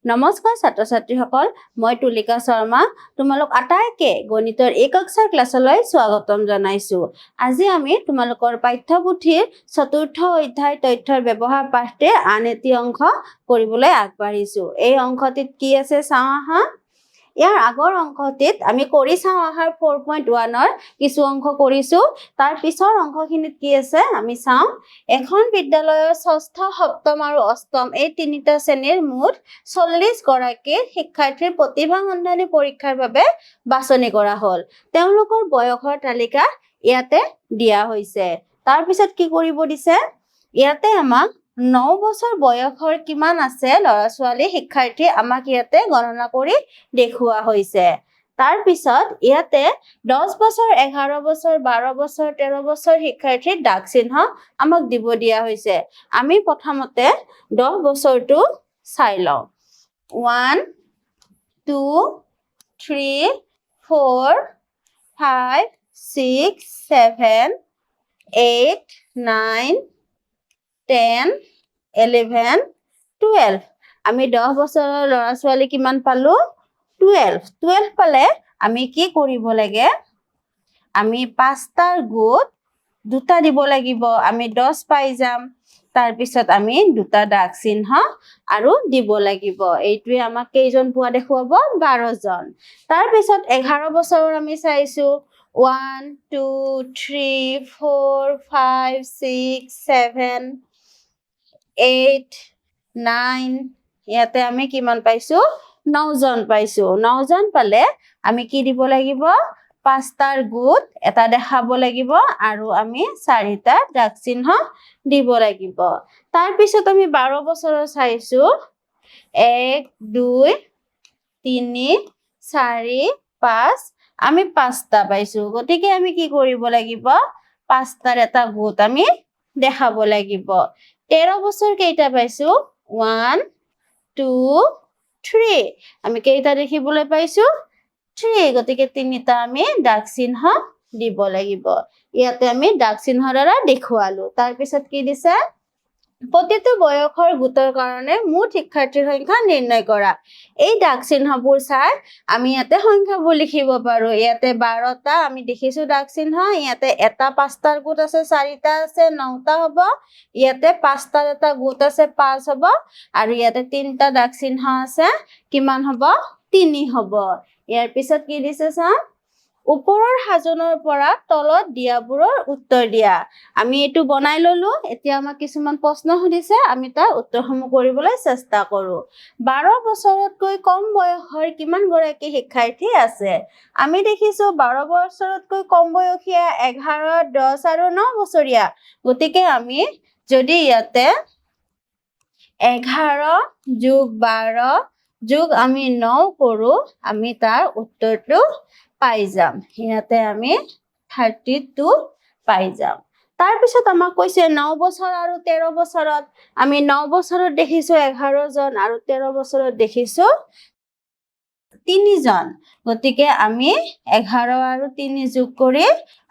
নমস্কাৰ ছাত্ৰ ছাত্ৰীসকল, মই তুলিকা শৰ্মা তোমালোক আটাইকে গণিতৰ এই কক্ষাৰ ক্লাছলৈ স্বাগতম জনাইছো। আজি আমি তোমালোকৰ পাঠ্যপুথিৰ চতুৰ্থ অধ্যায় তথ্যৰ ব্যৱহাৰ পাঠৰ আন এটি অংশ কৰিবলৈ আগবাঢ়িছো। এই অংশটিত কি আছে চাওঁ আহা। ইয়াৰ আগৰ অংশটিত আমি কৰি চাওঁ আহাৰ 4.1ৰ কিছু অংশ কৰিছো। তাৰ পিছৰ অংশখিনিত কি আছে আমি চাওঁ। এখন বিদ্যালয়ৰ ষষ্ঠ, সপ্তম আৰু অষ্টম এই তিনিটা শ্ৰেণীৰ মুঠ 40 গৰাকী শিক্ষাৰ্থীৰ প্ৰতিভা সন্ধানী পৰীক্ষাৰ বাবে বাছনি কৰা হ'ল। তেওঁলোকৰ বয়সৰ তালিকা ইয়াতে দিয়া হৈছে। তাৰ পিছত কি কৰিব দিছে, ইয়াতে আমাক 9 বছৰ বয়সৰ কিমান আছে ল'ৰা ছোৱালী শিক্ষাৰ্থী আমাক ইয়াতে গণনা কৰি দেখুওৱা হৈছে। তাৰ পিছত ইয়াতে 10 বছৰ, 11 বছৰ, 12 বছৰ, 13 বছৰ শিক্ষাৰ্থীৰ দাগ চিহ্ন আমাক দিব দিয়া হৈছে। আমি প্ৰথমতে 10 বছৰটো চাই লওঁ। 1 2 3 4 5 6 7 8 9 10 11 12 আমি 10 বছৰৰ ল'ৰা ছোৱালী কিমান পালো 12 পালে আমি কি কৰিব লাগে, আমি 5টাৰ গোট 2টা দিব লাগিব, আমি 10 পাই যাম। তাৰ পিছত আমি 2টা দাগ চিহ্ন আৰু দিব লাগিব। এইটোৱে আমাক কেইজন পোৱা দেখুৱাব 12 জন। তাৰ পিছত 11 বছৰৰ আমি চাইছো 1 2 3 4 5 6 7 8 9 ইয়াতে আমি কিমান পাইছো 9 জন পাইছো। 9 জন পালে আমি কি দিব লাগিব, 5টাৰ গোট এটা দেখাব লাগিব আৰু আমি 4টা দাগ চিহ্ন দিব লাগিব। তাৰ পিছত আমি 12 বছৰৰ চাইছো 1 2 3 4 5 আমি 5টা পাইছো। গতিকে আমি কি কৰিব লাগিব, 5টাৰ এটা গোট আমি দেখাব লাগিব। 13 বছৰ কেইটা পাইছো 1 2 3 আমি কেইটা দেখিবলৈ পাইছো 3, গতিকে 3টা আমি দাগ চিহ্ন দিব লাগিব। ইয়াতে আমি দাগ চিহ্নৰ দ্বাৰা দেখুৱালো। তাৰ পিছত কি দিছে, প্ৰতিটো বয়সৰ গোটৰ কাৰণে মুঠ শিক্ষাৰ্থীৰ সংখ্যা নিৰ্ণয় কৰা। এই দাগ চিহ্নবোৰ চাই আমি ইয়াতে সংখ্যাবোৰ লিখিব পাৰো। ইয়াতে 12টা আমি দেখিছো দাগ চিহ্ন, ইয়াতে এটা 5টাৰ গোট আছে 4টা আছে 9টা হ'ব, ইয়াতে 5টাৰ এটা গোট আছে 5 হ'ব আৰু ইয়াতে 3টা দাগ চিহ্ন আছে কিমান হ'ব 3 হ'ব। ইয়াৰ পিছত কি দিছে চাওঁ, ওপৰৰ সাজনৰ পৰা তলত দিয়াবোৰৰ উত্তৰ দিয়া। আমি এইটো বনাই ললো। এতিয়া আমাক কিছুমান প্ৰশ্ন সুধিছে, আমি তাৰ উত্তৰসমূহ কৰিবলৈ চেষ্টা কৰো। 12 বছৰতকৈ কম বয়সৰ কিমান গৰাকী শিক্ষাৰ্থী আছে? আমি দেখিছো 12 বছৰতকৈ কম বয়সীয়া 11 10 আৰু 9 বছৰীয়া। গতিকে আমি যদি ইয়াতে 11 যোগ 12 যোগ আমি 9 কৰো, আমি তাৰ উত্তৰটো পাই যাম। ইয়াতে আমি 32 পাই যাম। তাৰ পিছত আমাক কৈছে 9 বছৰ আৰু 13 বছৰত। আমি 9 বছৰত দেখিছো 11 জন আৰু 13 বছৰত দেখিছো 3 জন। গতিকে আমি 11 আৰু 3 যোগ কৰি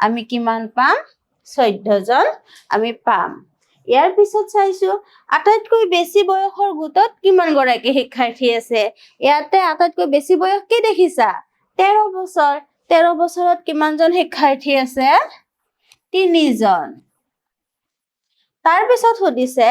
আমি কিমান পাম 14 জন আমি পাম। ইয়াৰ পিছত চাইছো আটাইতকৈ বেছি বয়সৰ গোটত কিমান গৰাকী শিক্ষাৰ্থী আছে। ইয়াতে আটাইতকৈ বেছি বয়স কি দেখিছা 13 বছৰ। 13 বছৰত কিমান জন শিক্ষাৰ্থী আছে 3 জন। তাৰ পিছত সুধিছে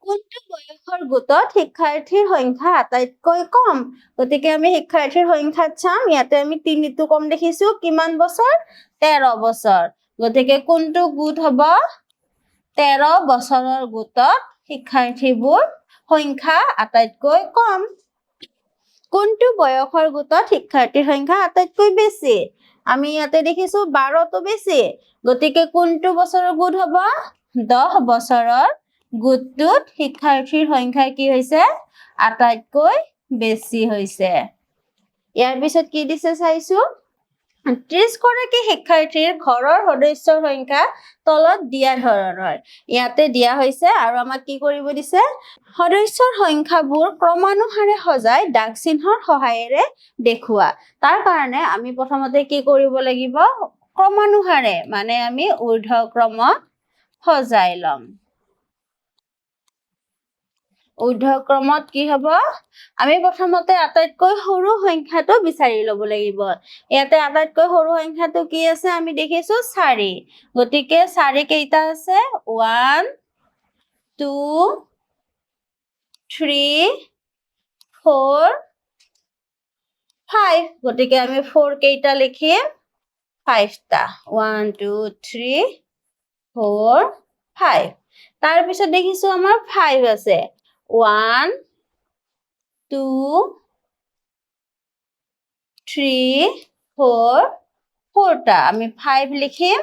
কোনটো বয়সৰ গোটত শিক্ষাৰ্থীৰ সংখ্যা আটাইতকৈ কম। গতিকে আমি শিক্ষাৰ্থীৰ সংখ্যাত চাম, ইয়াতে আমি 3টো কম দেখিছো, কিমান বছৰ 13 বছৰ। গতিকে কোনটো গোট হ'ব 13 বছৰৰ গোটত শিক্ষাৰ্থীবোৰ সংখ্যা আটাইতকৈ কম। কোনটো বয়সৰ গোটত শিক্ষাৰ্থীৰ সংখ্যা আটাইতকৈ বেছি। আমি ইয়াতে দেখিছো 12টো বেছি, গতিকে কোনটো বছৰৰ গোট হ'ব 10 বছৰৰ গোটটোত শিক্ষাৰ্থীৰ সংখ্যা কি হৈছে আটাইতকৈ বেছি হৈছে। ইয়াৰ পিছত কি দিছে চাইছো, 30 গৰাকী শিক্ষাৰ্থীৰ ঘৰৰ সদস্যৰ সংখ্যা তলত দিয়া ধৰণৰ। ইয়াতে দিয়া হৈছে আৰু আমাক কি কৰিব দিছে, সদস্যৰ সংখ্যাবোৰ ক্ৰমানুসাৰে সজাই দাগ চিহ্নৰ সহায়েৰে দেখুওৱা। তাৰ কাৰণে আমি প্ৰথমতে কি কৰিব লাগিব, ক্ৰমানুসাৰে মানে আমি ঊৰ্ধ্বক্ৰমত সজাই ল'ম। ঊৰ্ধ্বক্ৰমত কি হ'ব আমি প্ৰথমতে আটাইতকৈ সৰু সংখ্যাটো বিচাৰি ল'ব লাগিব ইয়াতে আটাইতকৈ সৰু সংখ্যাটো কি আছে আমি দেখিছো 4 গতিকে 4 কেইটা আছে 1 2 3 4 5 গতিকে আমি 4 কেইটা লিখিম 5 টা 1 2 3 4 5 তাৰ পিছত দেখিছো আমাৰ 5 আছে 1 2 3 4 4 টা আমি 5 লিখিম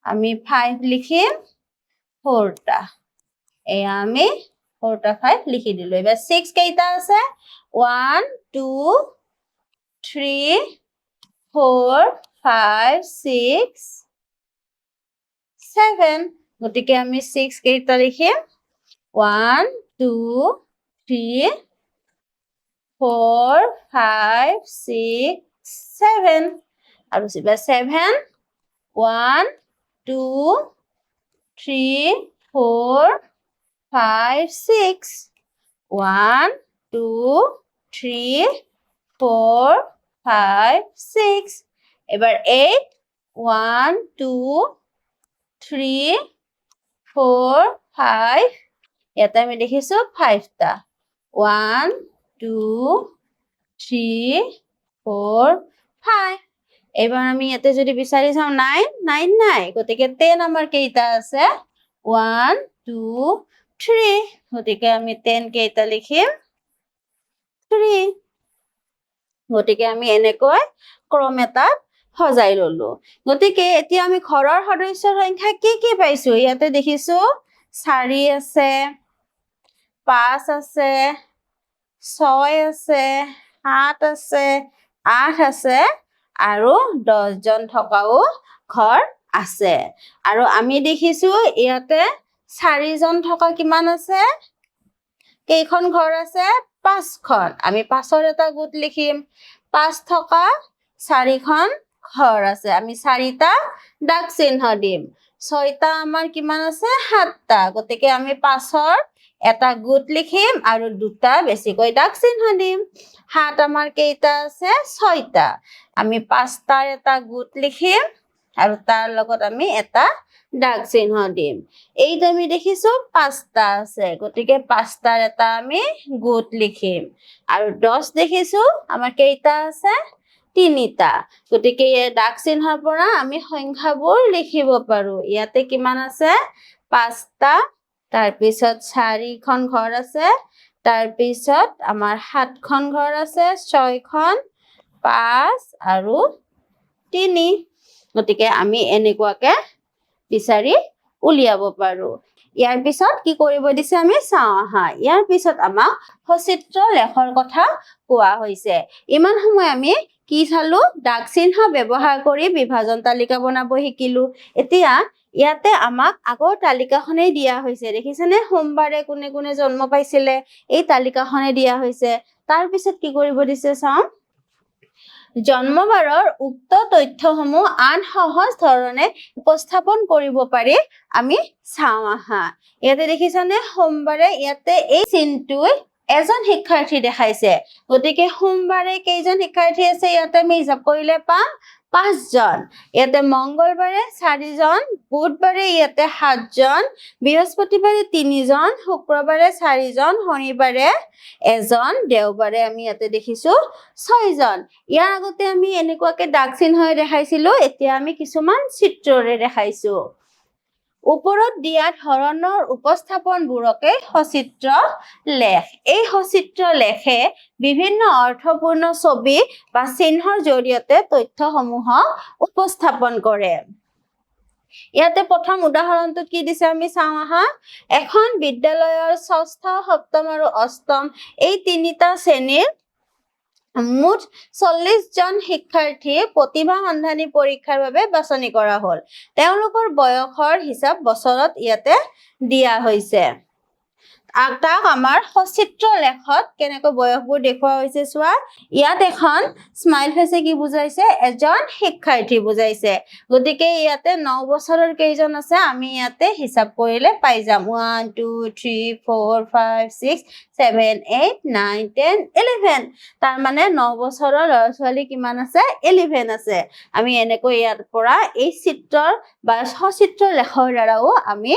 আমি 5 লিখিম 4 টা এয়া আমি 4 টা 5 লিখি দিলো এবাৰ 6 কেইটা আছে 1 2 3 4 5 6 7 গতিকে আমি 6 কেইটা লিখিম 1 2 3 4 5 6 7 আৰু 7 1 2 3 4 5 6 1 2 3 4 5 6 এবাৰ 8 1 2 3 4 5 ইয়াতে আমি দেখিছো 5 টা 1 2 3 4 5 এবাৰ আমি ইয়াতে যদি বিচাৰি চাও 9 9 নাই গতিকে 10 আমাৰ কেইটা আছে 1 2 3 গতিকে আমি 10 কেইটা লিখিম 3 গতিকে আমি এনেকৈ ক্ৰম এটা সজাই ললো গতিকে এতিয়া আমি ঘৰৰ সদস্যৰ সংখ্যা কি পাইছো ইয়াতে দেখিছো 4 আছে 5 আছে 6 আছে 7 আছে 8 আছে আৰু 10 জন থকাও ঘৰ আছে আৰু আমি দেখিছো ইয়াতে 4 জন থকা কিমান আছে কেইখন ঘৰ আছে 5 খন আমি 5ৰ এটা গোট লিখিম 5 থকা 4খন ঘৰ আছে আমি 4টা দাগ চিহ্ন দিম 6টা আমাৰ কিমান আছে 7টা গতিকে আমি 5ৰ এটা গোট লিখিম আৰু দুটা বেছিকৈ দাগ চিহ্ন দিম 7 আমাৰ কেইটা আছে 6টা আমি 5টাৰ এটা গোট লিখিম আৰু তাৰ লগত আমি এটা দাগ চিহ্ন দিম এইটো আমি দেখিছো 5টা আছে গতিকে 5টাৰ এটা আমি গোট লিখিম আৰু 10 দেখিছো আমাৰ কেইটা আছে 3টা গতিকে এই দাগ চিহ্নৰ পৰা আমি সংখ্যাবোৰ লিখিব পাৰো ইয়াতে কিমান আছে 5টা তাৰ পিছত 4খন ঘৰ আছে তাৰ পিছত আমাৰ 7খন ঘৰ আছে 6খন 5 আৰু 3 গতিকে আমি এনেকুৱাকে বিচাৰি উলিয়াব পাৰো ইয়াৰ পিছত কি কৰিব দিছে আমি চাও আহা ইয়াৰ পিছত আমাক সচিত্ৰ লেখৰ কথা কোৱা হৈছে ইমান সময় আমি কি চালো দাগ চিহ্ন ব্যৱহাৰ কৰি বিভাজন তালিকা বনাব শিকিলো এতিয়া ইয়াতে আমাক আগৰ তালিকাখনে দিয়া হৈছে দেখিছেনে সোমবাৰে কোনে কোনে জন্ম পাইছিলে এই তালিকাখনে দিয়া হৈছে তাৰ পিছত কি কৰিব দিছে চাও জন্মবাৰৰ উক্ত তথ্যসমূহ আন সহজ ধৰণে উপস্থাপন কৰিব পাৰি আমি চাও আহা ইয়াতে দেখিছানে সোমবাৰে ইয়াতে এই চিনটোই এজন শিক্ষাৰ্থী দেখাইছে গতিকে সোমবাৰে কেইজন শিক্ষাৰ্থী আছে ইয়াতে আমি হিচাপ কৰিলে পাম 5 জন ইয়াতে মঙ্গলবাৰে 4 জন বুধবাৰে ইয়াতে 7 জন বৃহস্পতিবাৰে 3 জন শুক্ৰবাৰে 4 জন শনিবাৰে 1 জন দেওবাৰে আমি ইয়াতে দেখিছো 6 জন ইয়াৰ আগতে আমি এনেকুৱাকে দাগ চিহ্নৰে দেখাইছিলো এতিয়া আমি কিছুমান চিত্ৰৰে দেখাইছো ওপৰত দিয়া ধৰণৰ উপস্থাপনবোৰকে সচিত্ৰ লেখ এই সচিত্ৰ লেখে বিভিন্ন অৰ্থপূৰ্ণ ছবি বা চিহ্নৰ জৰিয়তে তথ্যসমূহ উপস্থাপন কৰে ইয়াতে প্ৰথম উদাহৰণটো কি দিছে আমি চাও আহা এখন বিদ্যালয়ৰ 6ষ্ঠ 7ম আৰু 8ম এই তিনিটা শ্ৰেণীৰ মুঠ 40 জন শিক্ষাৰ্থী প্ৰতিভা সন্ধানী পৰীক্ষাৰ বাবে বাছনি কৰা হ'ল তেওঁলোকৰ বয়সৰ হিচাপ বছৰত ইয়াতে দিয়া হৈছে তাক আমাৰ সচিত্ৰ লেখত কেনেকৈ বয়সবোৰ দেখুওৱা হৈছে চোৱা ইয়াত এখন স্মাইল ফেচে কি বুজাইছে এজন শিক্ষাৰ্থী বুজাইছে গতিকে ইয়াতে 9 বছৰৰ কেইজন আছে আমি ইয়াতে হিচাপ কৰিলে পাই যাম 1 2 3 4 5 6 7 8 9 10 11 তাৰ মানে 9 বছৰৰ ল'ৰা ছোৱালী কিমান আছে 11 আছে আমি এনেকৈ ইয়াৰ পৰা এই চিত্ৰৰ বা সচিত্ৰ লেখৰ দ্বাৰাও আমি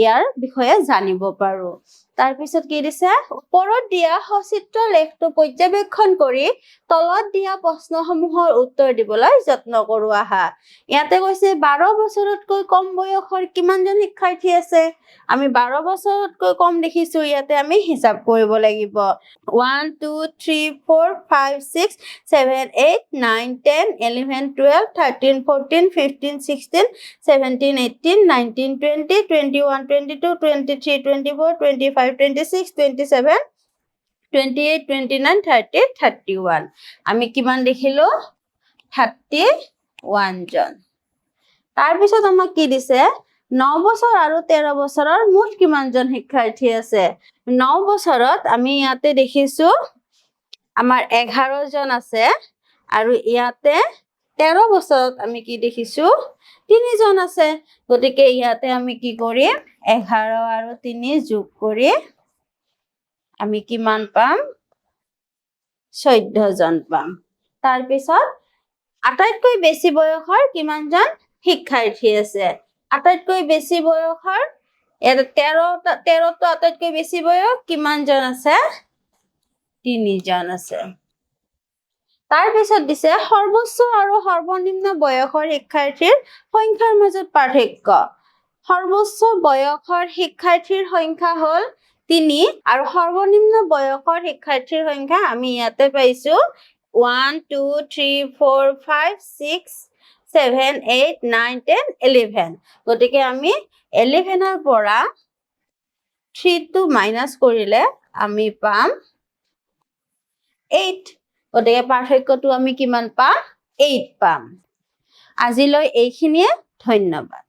ইয়াৰ বিষয়ে জানিব পাৰো তাৰ পিছত কি দিছে ওপৰত দিয়া সচিত্ৰ লেখটো পৰ্যবেক্ষণ কৰি তলত দিয়া প্ৰশ্নসমূহৰ উত্তৰ দিবলৈ যত্ন কৰো আহা ইয়াতে কৈছে 12 বছৰতকৈ কম বয়সৰ কিমানজন শিক্ষাৰ্থী আছে আমি 12 বছৰতকৈ কম দেখিছো ইয়াতে আমি হিচাপ কৰিব লাগিব 1 2 3 4 5 6 7 8 9 10 11 12 13 14 15 16 17 18 19 20 21 22 23 24 25 26 27 28 29 30 31 আমি কিমান দেখিলো 31 জন তাৰ পিছত আমাক কি দিছে 9 বছৰ আৰু 13 বছৰৰ মুঠ কিমানজন শিক্ষাৰ্থী আছে 9 বছৰত আমি ইয়াতে দেখিছো আমাৰ 11 জন আছে আৰু ইয়াতে 13 বছৰত আমি কি দেখিছো 3 জন আছে গতিকে ইয়াতে আমি কি কৰিম 11 আৰু 3 যোগ কৰি আমি কিমান পাম 14 জন পাম তাৰ পিছত আটাইতকৈ বেছি বয়সৰ কিমানজন শিক্ষাৰ্থী আছে আটাইতকৈ বেছি বয়সৰ 13 তো আটাইতকৈ বেছি বয়স কিমানজন আছে 3 জন আছে তাৰ পিছত দিছে সৰ্বোচ্চ আৰু সৰ্বনিম্ন বয়সৰ শিক্ষাৰ্থীৰ সংখ্যাৰ মাজত পাৰ্থক্য সৰ্বোচ্চ বয়সৰ শিক্ষাৰ্থীৰ সংখ্যা হ'ল 3 আৰু সৰ্বনিম্ন বয়সৰ শিক্ষাৰ্থীৰ সংখ্যা আমি ইয়াতে পাইছো 1 2 3 4 5 6 7 8 9 10 11 গতিকে আমি 11 ৰ পৰা 3 টো মাইনাস কৰিলে আমি পাম 8 গতিকে পাৰ্থক্যটো আমি কিমান পাম 8 পাম আজিলৈ এইখিনিয়ে ধন্যবাদ